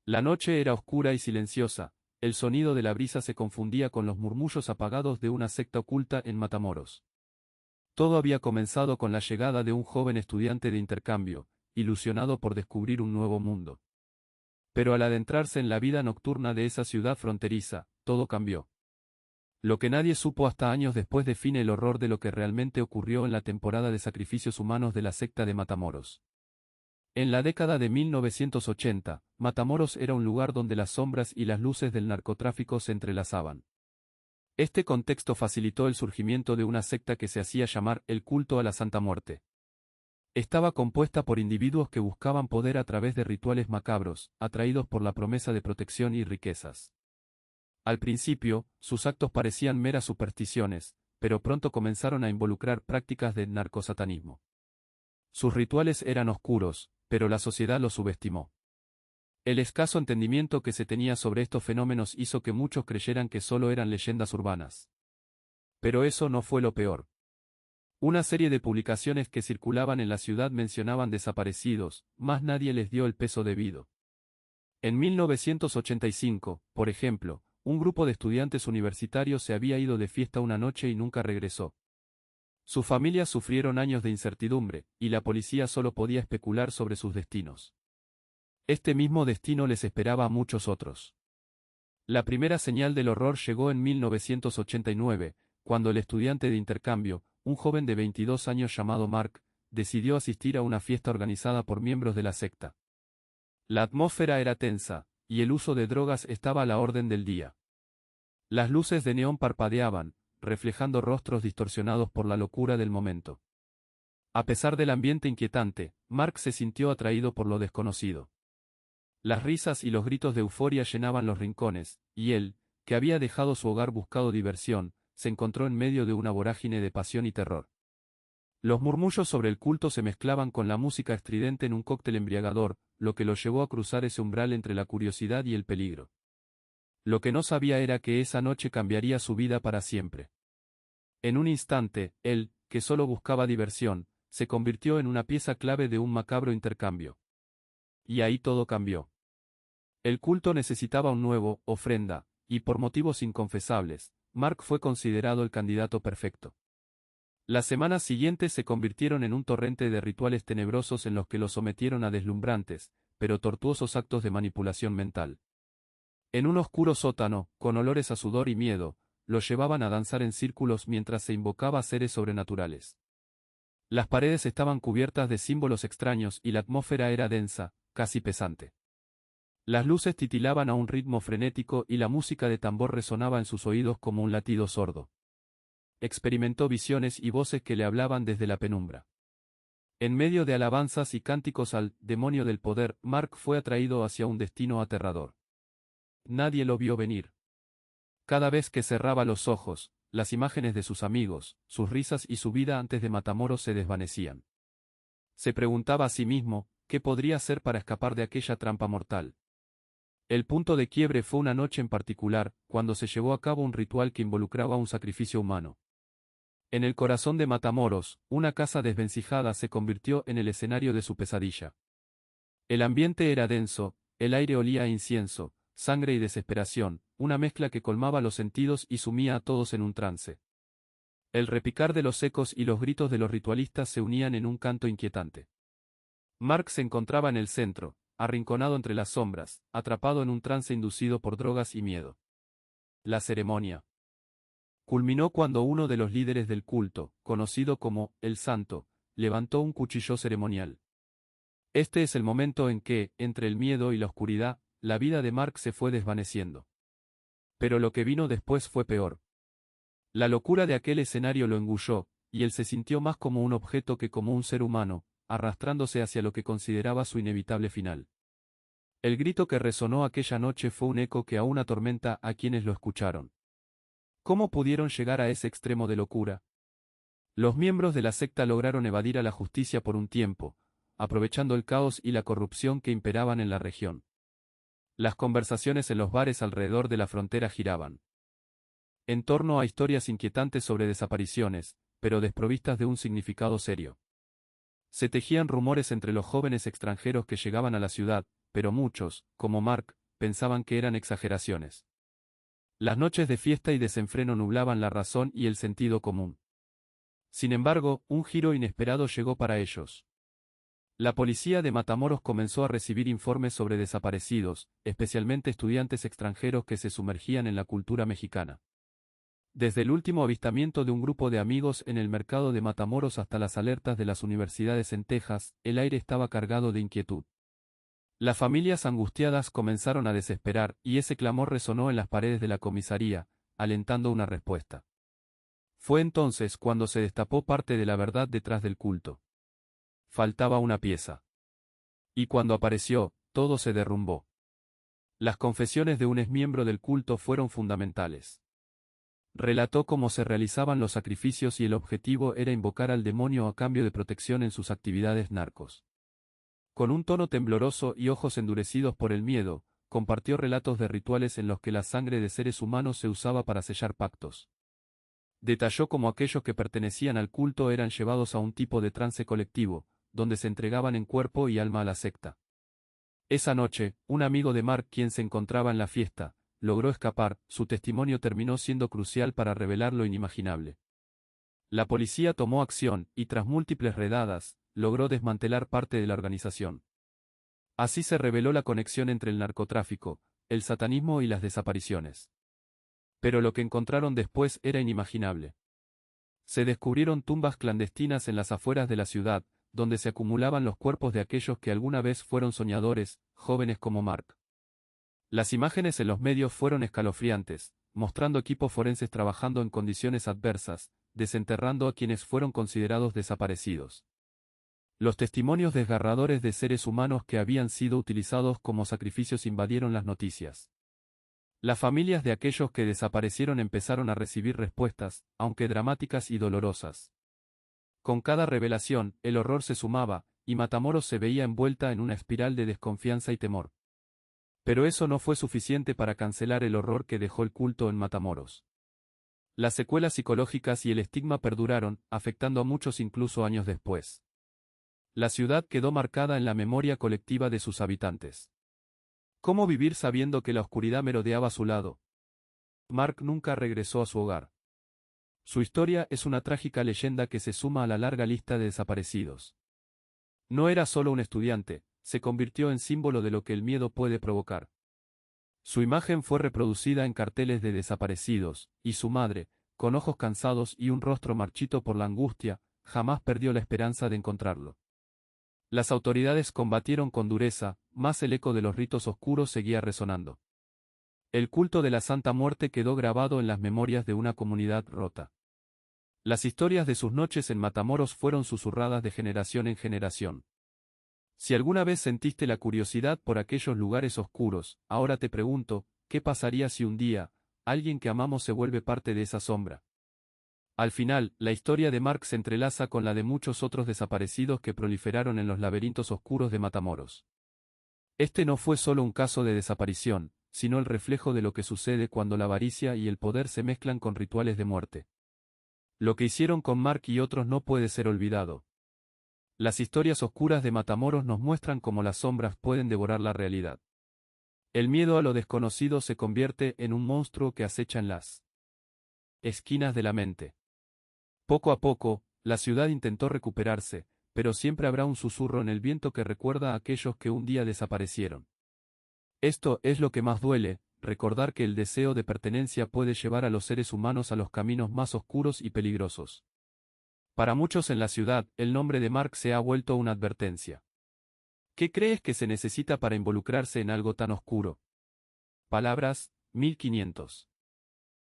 La noche era oscura y silenciosa, el sonido de la brisa se confundía con los murmullos apagados de una secta oculta en Matamoros. Todo había comenzado con la llegada de un joven estudiante de intercambio, ilusionado por descubrir un nuevo mundo. Pero al adentrarse en la vida nocturna de esa ciudad fronteriza, todo cambió. Lo que nadie supo hasta años después define el horror de lo que realmente ocurrió en la temporada de sacrificios humanos de la secta de Matamoros. En la década de 1980, Matamoros era un lugar donde las sombras y las luces del narcotráfico se entrelazaban. Este contexto facilitó el surgimiento de una secta que se hacía llamar el culto a la Santa Muerte. Estaba compuesta por individuos que buscaban poder a través de rituales macabros, atraídos por la promesa de protección y riquezas. Al principio, sus actos parecían meras supersticiones, pero pronto comenzaron a involucrar prácticas de narcosatanismo. Sus rituales eran oscuros, pero la sociedad los subestimó. El escaso entendimiento que se tenía sobre estos fenómenos hizo que muchos creyeran que solo eran leyendas urbanas. Pero eso no fue lo peor. Una serie de publicaciones que circulaban en la ciudad mencionaban desaparecidos, mas nadie les dio el peso debido. En 1985, por ejemplo, un grupo de estudiantes universitarios se había ido de fiesta una noche y nunca regresó. Sus familias sufrieron años de incertidumbre, y la policía solo podía especular sobre sus destinos. Este mismo destino les esperaba a muchos otros. La primera señal del horror llegó en 1989, cuando el estudiante de intercambio, un joven de 22 años llamado Mark, decidió asistir a una fiesta organizada por miembros de la secta. La atmósfera era tensa, y el uso de drogas estaba a la orden del día. Las luces de neón parpadeaban, reflejando rostros distorsionados por la locura del momento. A pesar del ambiente inquietante, Mark se sintió atraído por lo desconocido. Las risas y los gritos de euforia llenaban los rincones, y él, que había dejado su hogar buscando diversión, se encontró en medio de una vorágine de pasión y terror. Los murmullos sobre el culto se mezclaban con la música estridente en un cóctel embriagador, lo que lo llevó a cruzar ese umbral entre la curiosidad y el peligro. Lo que no sabía era que esa noche cambiaría su vida para siempre. En un instante, él, que solo buscaba diversión, se convirtió en una pieza clave de un macabro intercambio. Y ahí todo cambió. El culto necesitaba un nuevo ofrenda, y por motivos inconfesables, Mark fue considerado el candidato perfecto. Las semanas siguientes se convirtieron en un torrente de rituales tenebrosos en los que lo sometieron a deslumbrantes, pero tortuosos actos de manipulación mental. En un oscuro sótano, con olores a sudor y miedo, lo llevaban a danzar en círculos mientras se invocaba a seres sobrenaturales. Las paredes estaban cubiertas de símbolos extraños y la atmósfera era densa, casi pesante. Las luces titilaban a un ritmo frenético y la música de tambor resonaba en sus oídos como un latido sordo. Experimentó visiones y voces que le hablaban desde la penumbra. En medio de alabanzas y cánticos al demonio del poder, Mark fue atraído hacia un destino aterrador. Nadie lo vio venir. Cada vez que cerraba los ojos, las imágenes de sus amigos, sus risas y su vida antes de Matamoros se desvanecían. Se preguntaba a sí mismo, ¿qué podría hacer para escapar de aquella trampa mortal? El punto de quiebre fue una noche en particular, cuando se llevó a cabo un ritual que involucraba un sacrificio humano. En el corazón de Matamoros, una casa desvencijada se convirtió en el escenario de su pesadilla. El ambiente era denso, el aire olía a incienso, sangre y desesperación, una mezcla que colmaba los sentidos y sumía a todos en un trance. El repicar de los ecos y los gritos de los ritualistas se unían en un canto inquietante. Mark se encontraba en el centro, arrinconado entre las sombras, atrapado en un trance inducido por drogas y miedo. La ceremonia culminó cuando uno de los líderes del culto, conocido como el Santo, levantó un cuchillo ceremonial. Este es el momento en que, entre el miedo y la oscuridad, la vida de Mark se fue desvaneciendo. Pero lo que vino después fue peor. La locura de aquel escenario lo engulló, y él se sintió más como un objeto que como un ser humano, arrastrándose hacia lo que consideraba su inevitable final. El grito que resonó aquella noche fue un eco que aún atormenta a quienes lo escucharon. ¿Cómo pudieron llegar a ese extremo de locura? Los miembros de la secta lograron evadir a la justicia por un tiempo, aprovechando el caos y la corrupción que imperaban en la región. Las conversaciones en los bares alrededor de la frontera giraban en torno a historias inquietantes sobre desapariciones, pero desprovistas de un significado serio. Se tejían rumores entre los jóvenes extranjeros que llegaban a la ciudad, pero muchos, como Mark, pensaban que eran exageraciones. Las noches de fiesta y desenfreno nublaban la razón y el sentido común. Sin embargo, un giro inesperado llegó para ellos. La policía de Matamoros comenzó a recibir informes sobre desaparecidos, especialmente estudiantes extranjeros que se sumergían en la cultura mexicana. Desde el último avistamiento de un grupo de amigos en el mercado de Matamoros hasta las alertas de las universidades en Texas, el aire estaba cargado de inquietud. Las familias angustiadas comenzaron a desesperar, y ese clamor resonó en las paredes de la comisaría, alentando una respuesta. Fue entonces cuando se destapó parte de la verdad detrás del culto. Faltaba una pieza. Y cuando apareció, todo se derrumbó. Las confesiones de un exmiembro del culto fueron fundamentales. Relató cómo se realizaban los sacrificios y el objetivo era invocar al demonio a cambio de protección en sus actividades narcos. Con un tono tembloroso y ojos endurecidos por el miedo, compartió relatos de rituales en los que la sangre de seres humanos se usaba para sellar pactos. Detalló cómo aquellos que pertenecían al culto eran llevados a un tipo de trance colectivo, donde se entregaban en cuerpo y alma a la secta. Esa noche, un amigo de Mark, quien se encontraba en la fiesta, logró escapar. Su testimonio terminó siendo crucial para revelar lo inimaginable. La policía tomó acción, y tras múltiples redadas, logró desmantelar parte de la organización. Así se reveló la conexión entre el narcotráfico, el satanismo y las desapariciones. Pero lo que encontraron después era inimaginable. Se descubrieron tumbas clandestinas en las afueras de la ciudad, donde se acumulaban los cuerpos de aquellos que alguna vez fueron soñadores, jóvenes como Mark. Las imágenes en los medios fueron escalofriantes, mostrando equipos forenses trabajando en condiciones adversas, desenterrando a quienes fueron considerados desaparecidos. Los testimonios desgarradores de seres humanos que habían sido utilizados como sacrificios invadieron las noticias. Las familias de aquellos que desaparecieron empezaron a recibir respuestas, aunque dramáticas y dolorosas. Con cada revelación, el horror se sumaba, y Matamoros se veía envuelta en una espiral de desconfianza y temor. Pero eso no fue suficiente para cancelar el horror que dejó el culto en Matamoros. Las secuelas psicológicas y el estigma perduraron, afectando a muchos incluso años después. La ciudad quedó marcada en la memoria colectiva de sus habitantes. ¿Cómo vivir sabiendo que la oscuridad merodeaba a su lado? Mark nunca regresó a su hogar. Su historia es una trágica leyenda que se suma a la larga lista de desaparecidos. No era solo un estudiante, se convirtió en símbolo de lo que el miedo puede provocar. Su imagen fue reproducida en carteles de desaparecidos, y su madre, con ojos cansados y un rostro marchito por la angustia, jamás perdió la esperanza de encontrarlo. Las autoridades combatieron con dureza, mas el eco de los ritos oscuros seguía resonando. El culto de la Santa Muerte quedó grabado en las memorias de una comunidad rota. Las historias de sus noches en Matamoros fueron susurradas de generación en generación. Si alguna vez sentiste la curiosidad por aquellos lugares oscuros, ahora te pregunto, ¿qué pasaría si un día, alguien que amamos se vuelve parte de esa sombra? Al final, la historia de Mark se entrelaza con la de muchos otros desaparecidos que proliferaron en los laberintos oscuros de Matamoros. Este no fue solo un caso de desaparición, sino el reflejo de lo que sucede cuando la avaricia y el poder se mezclan con rituales de muerte. Lo que hicieron con Mark y otros no puede ser olvidado. Las historias oscuras de Matamoros nos muestran cómo las sombras pueden devorar la realidad. El miedo a lo desconocido se convierte en un monstruo que acecha en las esquinas de la mente. Poco a poco, la ciudad intentó recuperarse, pero siempre habrá un susurro en el viento que recuerda a aquellos que un día desaparecieron. Esto es lo que más duele, recordar que el deseo de pertenencia puede llevar a los seres humanos a los caminos más oscuros y peligrosos. Para muchos en la ciudad, el nombre de Mark se ha vuelto una advertencia. ¿Qué crees que se necesita para involucrarse en algo tan oscuro? Palabras, 1500.